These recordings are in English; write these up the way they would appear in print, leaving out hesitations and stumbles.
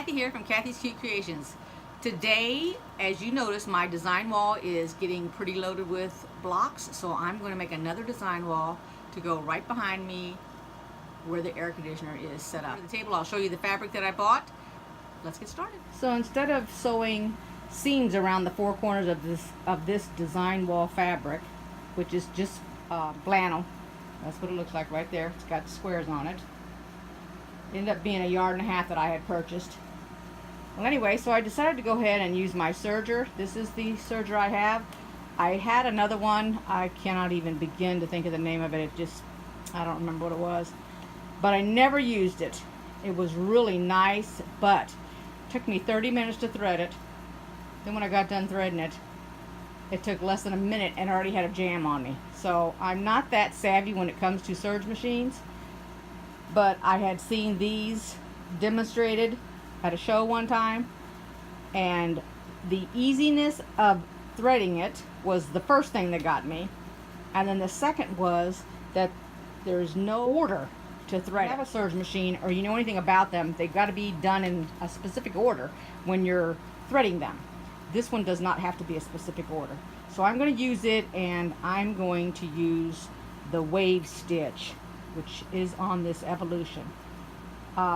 Kathy here from Kathy's Cute Creations. Today, as you notice, my design wall is getting pretty loaded with blocks, so I'm going to make another design wall to go right behind me where the air conditioner is set up. At the table, I'll show you the fabric that I bought. Let's get started. So instead of sewing seams around the four corners of this design wall fabric, which is just flannel, that's what it looks like right there. It's got squares on it. It ended up being 1.5 yards that I had purchased. Well, anyway, so I decided to go ahead and use my serger. This is the serger I have. I had another one. I cannot even begin to think of the name of it. I don't remember what it was. But I never used it. It was really nice, but it took me 30 minutes to thread it. Then when I got done threading it, it took less than a minute and already had a jam on me. So I'm not that savvy when it comes to serge machines. But I had seen these demonstrated at a show one time, and the easiness of threading it was the first thing that got me, and then the second was that there's no order to thread. If you have a serge machine or you know anything about them, they've got to be done in a specific order when you're threading them. This one does not have to be a specific order. So I'm going to use it, and I'm going to use the wave stitch, which is on this evolution.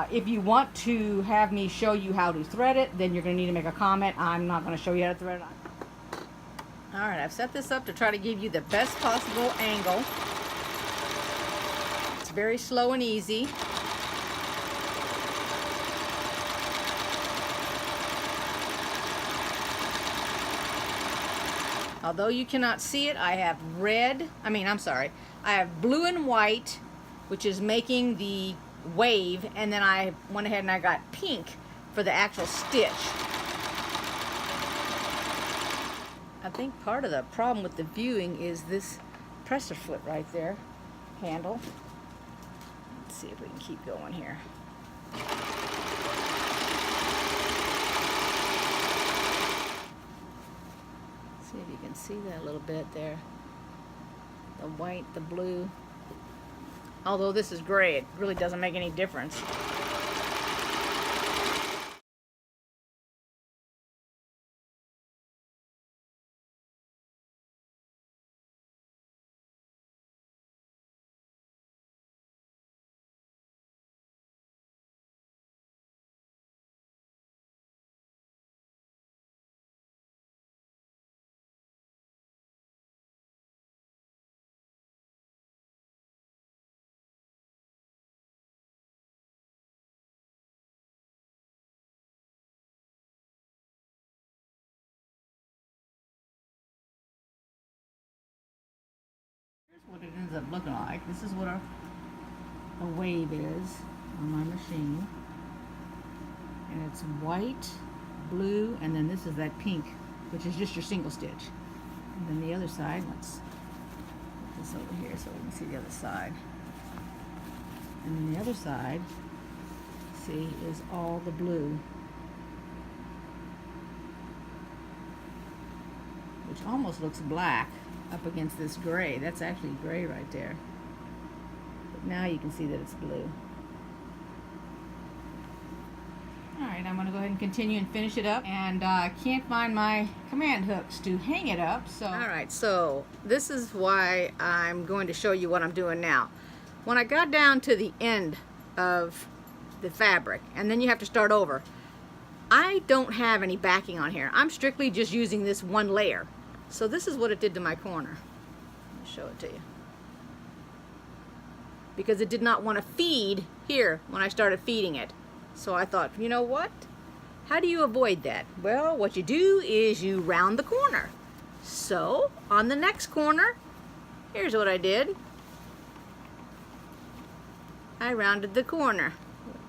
If you want to have me show you how to thread it, then you're going to need to make a comment. I'm not going to show you how to thread it. Alright, I've set this up to try to give you the best possible angle. It's very slow and easy. Although you cannot see it, I have I have blue and white, which is making the wave, and then I went ahead and I got pink for the actual stitch. I think part of the problem with the viewing is this presser foot right there, handle. Let's see if we can keep going here. See if you can see that a little bit there. The white, the blue. Although this is gray, it really doesn't make any difference. What it ends up looking like. This is what a wave is on my machine, and it's white, blue, and then this is that pink, which is just your single stitch. And then the other side, let's put this over here so we can see the other side. And then the other side, see, is all the blue, which almost looks black up against this gray. That's actually gray right there. But now you can see that it's blue. Alright, I'm going to go ahead and continue and finish it up. And I can't find my command hooks to hang it up. So alright, so this is why I'm going to show you what I'm doing now. When I got down to the end of the fabric, and then you have to start over, I don't have any backing on here. I'm strictly just using this one layer. So this is what it did to my corner. I'll show it to you. Because it did not want to feed here when I started feeding it. So I thought, you know what? How do you avoid that? Well, what you do is you round the corner. So on the next corner, here's what I did. I rounded the corner.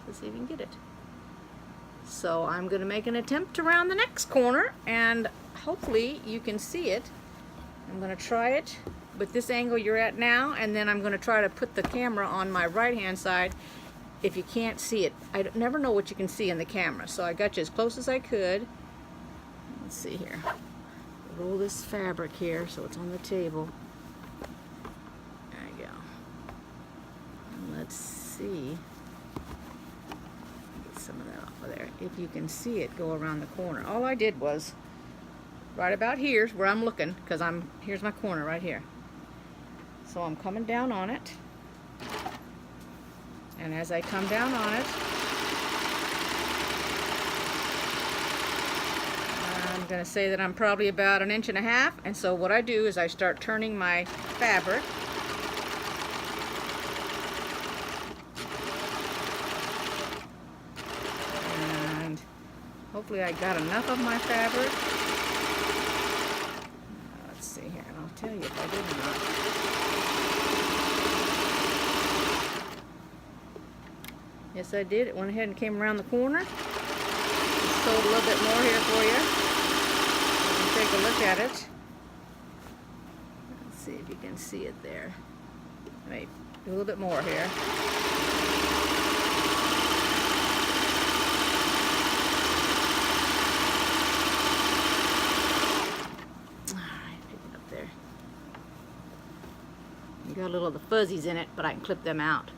Let's see if you can get it. So I'm going to make an attempt to round the next corner, and hopefully you can see it. I'm going to try it with this angle you're at now, and then I'm going to try to put the camera on my right hand side if you can't see it. I never know what you can see in the camera, so I got you as close as I could. Let's see here. Roll this fabric here so it's on the table. There you go. And let's see. Get some of that off of there. if you can see it go around the corner. All I did was right about here's where I'm looking, because here's my corner right here. So I'm coming down on it, and as I come down on it, I'm going to say that I'm probably about 1.5 inches, and so what I do is I start turning my fabric. And hopefully I got enough of my fabric. Let's see here, and I'll tell you if I did or not. Yes, I did. It went ahead and came around the corner. Just sewed a little bit more here for you. Take a look at it. Let's see if you can see it there. Maybe do a little bit more here. Alright, pick it up there. You got a little of the fuzzies in it, but I can clip them out.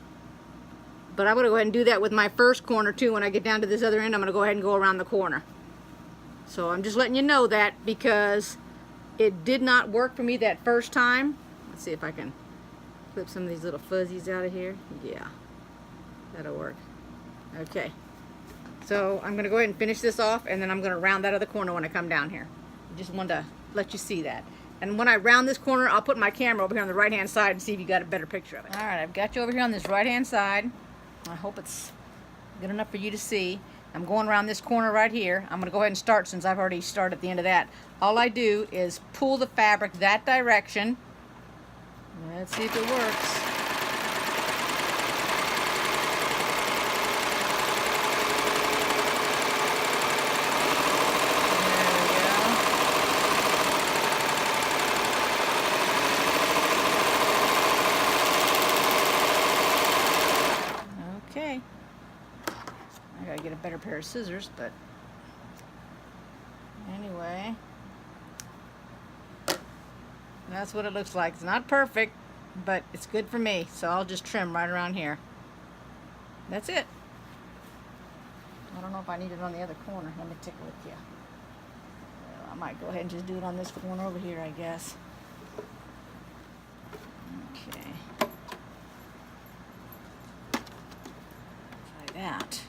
But I'm going to go ahead and do that with my first corner too. When I get down to this other end, I'm going to go ahead and go around the corner. So I'm just letting you know that because it did not work for me that first time. Let's see if I can clip some of these little fuzzies out of here. Yeah, that'll work. Okay. So I'm going to go ahead and finish this off, and then I'm going to round that other corner when I come down here. I just wanted to let you see that. And when I round this corner, I'll put my camera over here on the right-hand side and see if you got a better picture of it. All right, I've got you over here on this right-hand side. I hope it's good enough for you to see. I'm going around this corner right here. I'm going to go ahead and start since I've already started at the end of that. All I do is pull the fabric that direction. Let's see if it works. Okay. I gotta get a better pair of scissors, but anyway, that's what it looks like. It's not perfect, but it's good for me, so I'll just trim right around here. That's it. I don't know if I need it on the other corner. Let me take a look here. Well, I might go ahead and just do it on this corner over here, I guess. Okay. That.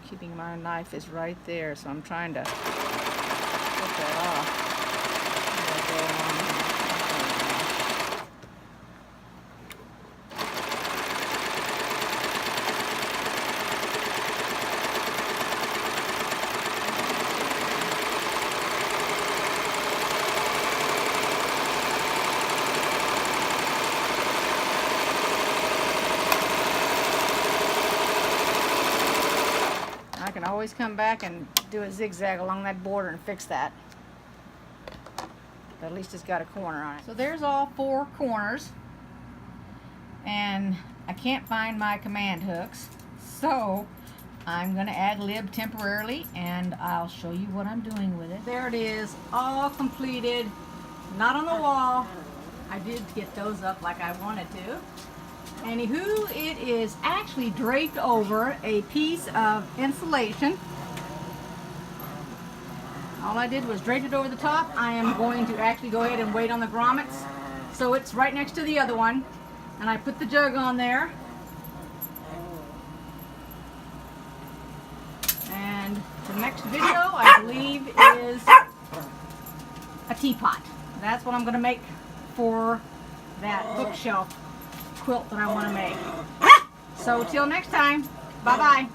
Keeping my knife is right there, so I'm trying to get that off. I can always come back and do a zigzag along that border and fix that. But at least it's got a corner on it. So there's all 4 corners. And I can't find my command hooks. So I'm going to ad lib temporarily and I'll show you what I'm doing with it. There it is, all completed. Not on the wall. I did get those up like I wanted to. Anywho, it is actually draped over a piece of insulation. All I did was drape it over the top. I am going to actually go ahead and wait on the grommets. So it's right next to the other one. And I put the jug on there. And the next video, I believe, is a teapot. That's what I'm going to make for that bookshelf quilt that I want to make. So till next time, bye-bye.